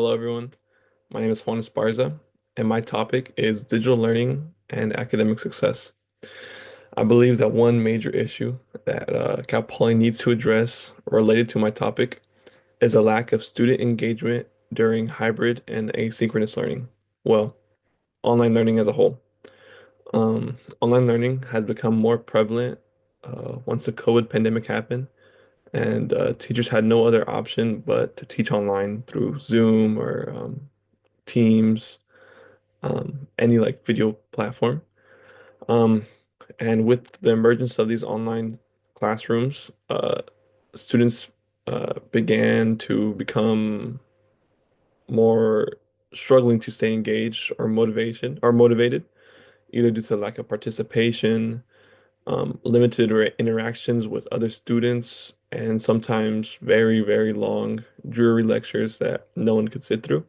Hello, everyone. My name is Juan Esparza, and my topic is digital learning and academic success. I believe that one major issue that Cal Poly needs to address related to my topic is a lack of student engagement during hybrid and asynchronous learning. Well, online learning as a whole. Online learning has become more prevalent once the COVID pandemic happened, and teachers had no other option but to teach online through Zoom or Teams, any like video platform. Um, and with the emergence of these online classrooms, students began to become more struggling to stay engaged or motivated, either due to lack of participation, limited interactions with other students, and sometimes very, very long, dreary lectures that no one could sit through.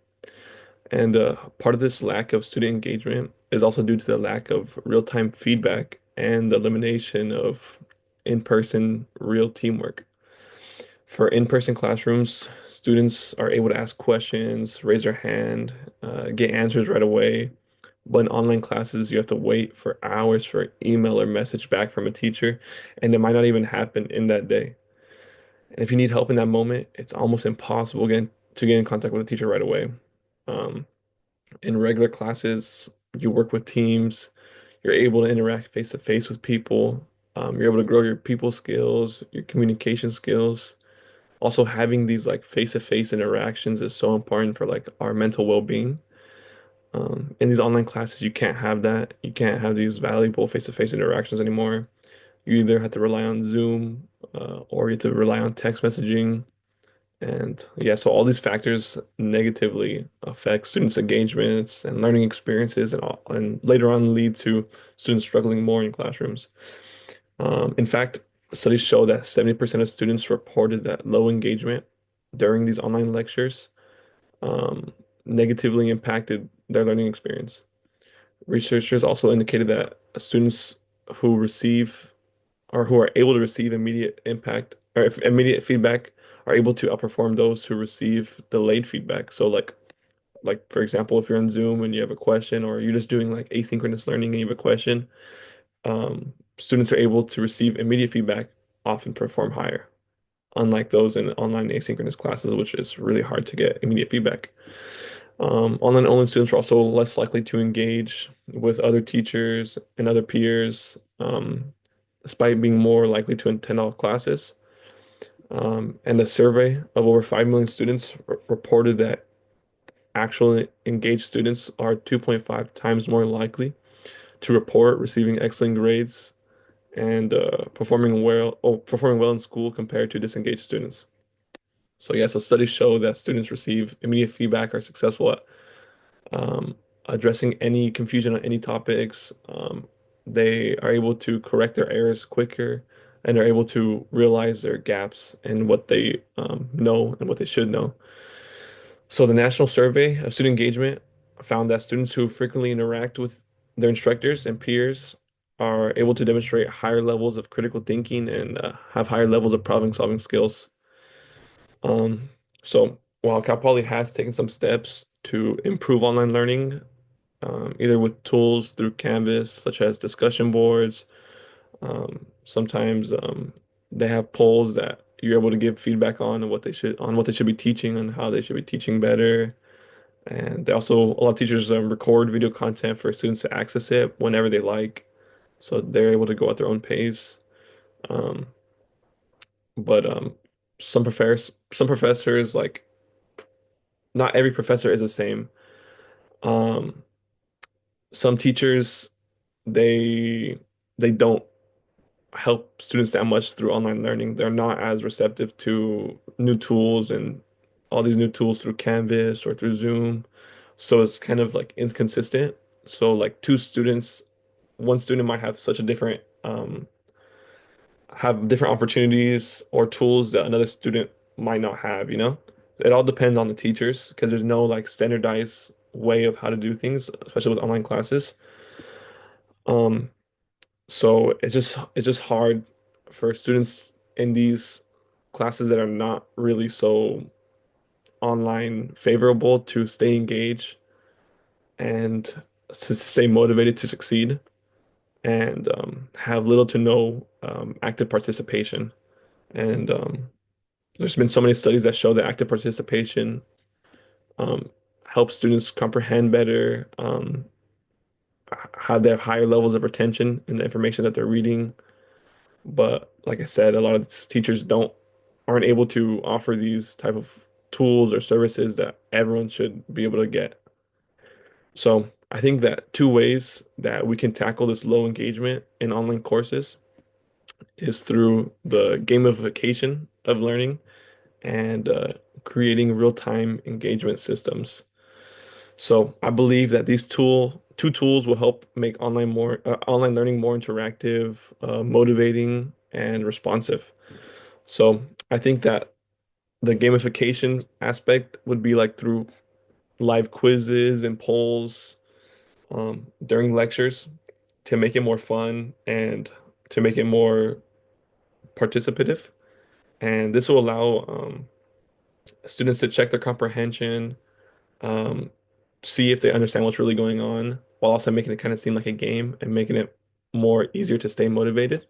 And part of this lack of student engagement is also due to the lack of real-time feedback and the elimination of in-person real teamwork. For in-person classrooms, students are able to ask questions, raise their hand, get answers right away. But in online classes, you have to wait for hours for an email or message back from a teacher, and it might not even happen in that day. And if you need help in that moment, it's almost impossible to get in contact with a teacher right away. Um, in regular classes, you work with teams, you're able to interact face to face with people, you're able to grow your people skills, your communication skills. Also, having these like face to face interactions is so important for like our mental well-being. In these online classes, you can't have that. You can't have these valuable face to face interactions anymore. You either have to rely on Zoom, or you have to rely on text messaging. And yeah, so all these factors negatively affect students' engagements and learning experiences, and later on lead to students struggling more in classrooms. In fact, studies show that 70% of students reported that low engagement during these online lectures um, negatively impacted their learning experience. Researchers also indicated that students who receive or who are able to receive immediate impact or if immediate feedback are able to outperform those who receive delayed feedback. So like for example, if you're on Zoom and you have a question or you're just doing like asynchronous learning and you have a question, students are able to receive immediate feedback, often perform higher, unlike those in online asynchronous classes, which is really hard to get immediate feedback. Online only students are also less likely to engage with other teachers and other peers, despite being more likely to attend all classes. And a survey of over 5 million students reported that actually engaged students are 2.5 times more likely to report receiving excellent grades and performing well in school compared to disengaged students. So yeah, so studies show that students receive immediate feedback, are successful at addressing any confusion on any topics. They are able to correct their errors quicker and are able to realize their gaps in what they know and what they should know. So the National Survey of Student Engagement found that students who frequently interact with their instructors and peers are able to demonstrate higher levels of critical thinking and have higher levels of problem-solving skills. Um, so while Cal Poly has taken some steps to improve online learning, either with tools through Canvas, such as discussion boards. Sometimes they have polls that you're able to give feedback on what they should be teaching and how they should be teaching better. And they also a lot of teachers record video content for students to access it whenever they like, so they're able to go at their own pace. Um, but some professors like not every professor is the same. Um, some teachers they they don't help students that much through online learning. They're not as receptive to new tools and all these new tools through Canvas or through Zoom. So it's kind of like inconsistent. So like one student might have such a different have different opportunities or tools that another student might not have, you know? It all depends on the teachers because there's no like standardized way of how to do things, especially with online classes. Um, So it's just hard for students in these classes that are not really so online favorable to stay engaged and to stay motivated to succeed and have little to no active participation. And there's been so many studies that show that active participation um, helps students comprehend better, how they have higher levels of retention in the information that they're reading. But like I said, a lot of teachers aren't able to offer these type of tools or services that everyone should be able to get. So I think that two ways that we can tackle this low engagement in online courses is through the gamification of learning and creating real-time engagement systems. So I believe that these two tools will help make online learning more interactive, motivating, and responsive. So I think that the gamification aspect would be like through live quizzes and polls during lectures to make it more fun and to make it more participative. And this will allow students to check their comprehension, um, see if they understand what's really going on, while also making it kind of seem like a game and making it more easier to stay motivated.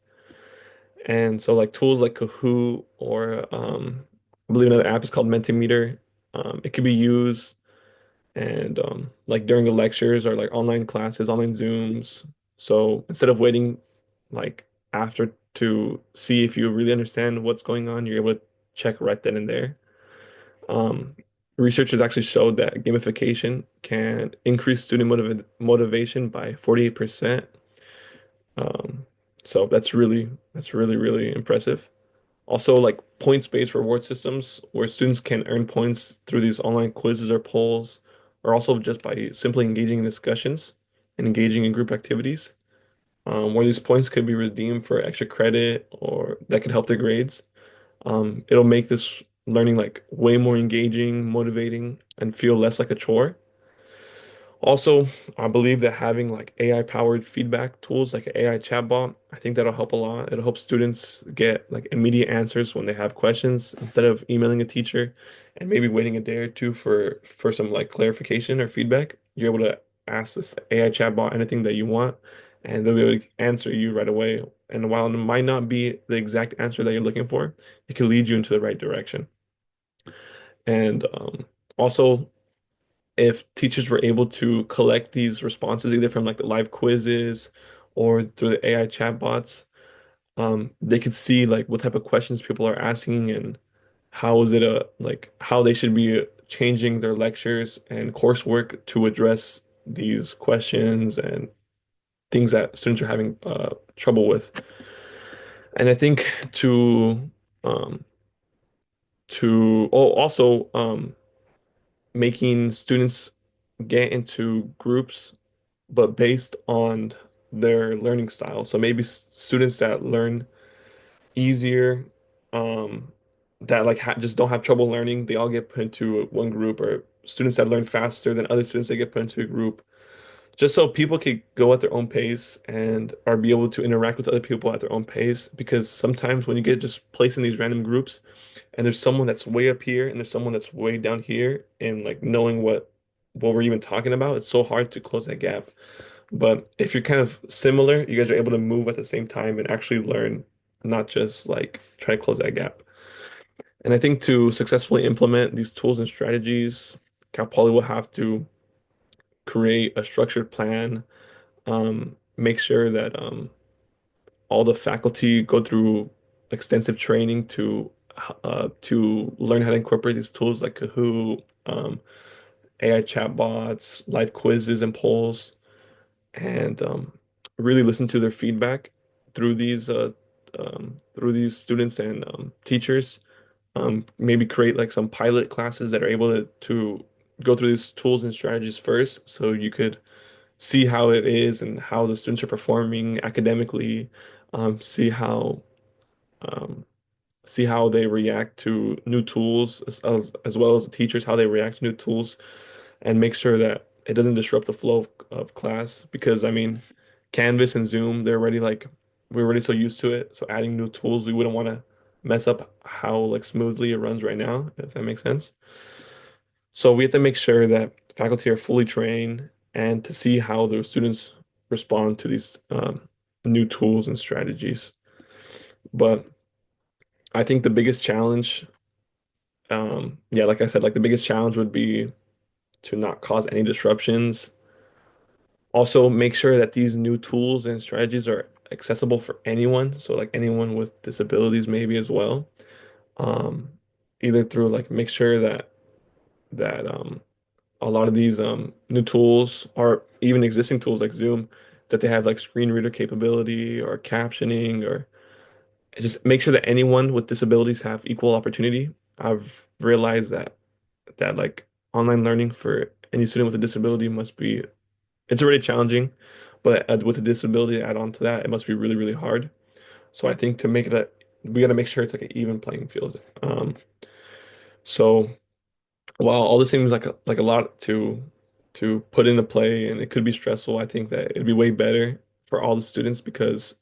And so like tools like Kahoot or I believe another app is called Mentimeter. It could be used and like during the lectures or like online classes, online Zooms. So instead of waiting like after to see if you really understand what's going on, you're able to check right then and there. Um, Research has actually showed that gamification can increase student motivation by 48%. Um, so really impressive. Also, like points-based reward systems where students can earn points through these online quizzes or polls, or also just by simply engaging in discussions and engaging in group activities, where these points could be redeemed for extra credit or that could help their grades. It'll make this learning like way more engaging, motivating, and feel less like a chore. Also, I believe that having like AI powered feedback tools like an AI chatbot, I think that'll help a lot. It'll help students get like immediate answers when they have questions instead of emailing a teacher and maybe waiting a day or two for some like clarification or feedback. You're able to ask this AI chatbot anything that you want and they'll be able to answer you right away. And while it might not be the exact answer that you're looking for, it can lead you into the right direction. And also if teachers were able to collect these responses either from like the live quizzes or through the AI chatbots, they could see like what type of questions people are asking and how is it like how they should be changing their lectures and coursework to address these questions and things that students are having trouble with. And I think um, also making students get into groups but based on their learning style. So maybe students that learn easier, um, that like ha just don't have trouble learning, they all get put into one group, or students that learn faster than other students, they get put into a group, just so people could go at their own pace and are be able to interact with other people at their own pace. Because sometimes when you get just placed in these random groups, and there's someone that's way up here and there's someone that's way down here, and like knowing what we're even talking about, it's so hard to close that gap. But if you're kind of similar, you guys are able to move at the same time and actually learn, not just like try to close that gap. And I think to successfully implement these tools and strategies, Cal Poly will have to create a structured plan, make sure that all the faculty go through extensive training to learn how to incorporate these tools like Kahoot, AI chatbots, live quizzes and polls, and really listen to their feedback through through these students and teachers. Maybe create like some pilot classes that are able to go through these tools and strategies first, so you could see how it is and how the students are performing academically, see um, see how they react to new tools as well as the teachers how they react to new tools and make sure that it doesn't disrupt the flow of class because I mean Canvas and Zoom they're already like we're already so used to it, so adding new tools we wouldn't want to mess up how like smoothly it runs right now, if that makes sense. So we have to make sure that faculty are fully trained and to see how the students respond to these new tools and strategies. But I think the biggest challenge, yeah, like I said, like the biggest challenge would be to not cause any disruptions. Also, make sure that these new tools and strategies are accessible for anyone. So like anyone with disabilities maybe as well. Um, Either through like make sure that a lot of these new tools or even existing tools like Zoom that they have like screen reader capability or captioning or just make sure that anyone with disabilities have equal opportunity. I've realized that like online learning for any student with a disability must be it's already challenging, but with a disability to add on to that, it must be really, really hard. So I think to make it a we got to make sure it's like an even playing field. So while all this seems like a lot to put into play and it could be stressful, I think that it'd be way better for all the students because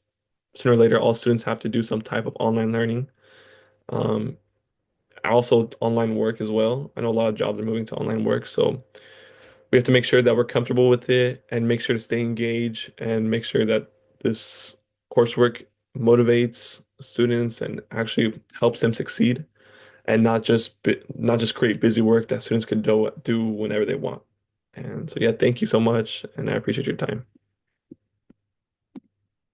sooner or later all students have to do some type of online learning. Um, Also online work as well. I know a lot of jobs are moving to online work, so we have to make sure that we're comfortable with it and make sure to stay engaged and make sure that this coursework motivates students and actually helps them succeed and not just create busy work that students can do whenever they want. And so yeah, thank you so much and I appreciate your time.